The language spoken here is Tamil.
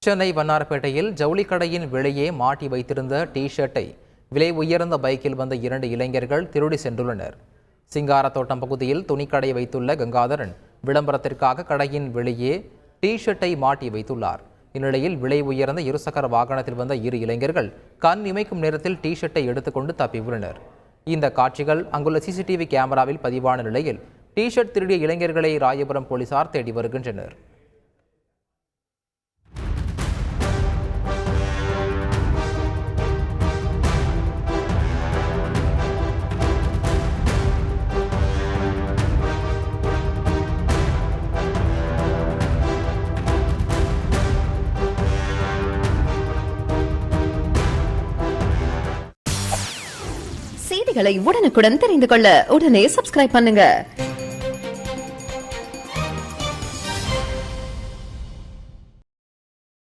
சென்னை வண்ணாரப்பேட்டையில் ஜவுளி கடையின் வெளியே மாட்டி வைத்திருந்த டி-ஷர்ட்டை விலை உயர்ந்த பைக்கில் வந்த 2 இளைஞர்கள் திருடி சென்றுள்ளனர். சிங்காரத்தோட்டம் பகுதியில் துணிக்கடை வைத்துள்ள கங்காதரன் விளம்பரத்திற்காக கடையின் வெளியே டி-ஷர்ட்டை மாட்டி வைத்துள்ளார். இந்நிலையில் விலை உயர்ந்த இருசக்கர வாகனத்தில் வந்த 2 இளைஞர்கள் கண் இமைக்கும் நேரத்தில் டி-ஷர்ட்டை எடுத்துக்கொண்டு தப்பியுள்ளனர். இந்த காட்சிகள் அங்குள்ள சிசிடிவி கேமராவில் பதிவான நிலையில் டி-ஷர்ட் திருடிய இளைஞர்களை ராயபுரம் போலீசார் தேடி வருகின்றனர். செய்திகளை உடனுக்குடன் தெரிந்து கொள்ள உடனே சப்ஸ்கிரைப் பண்ணுங்க.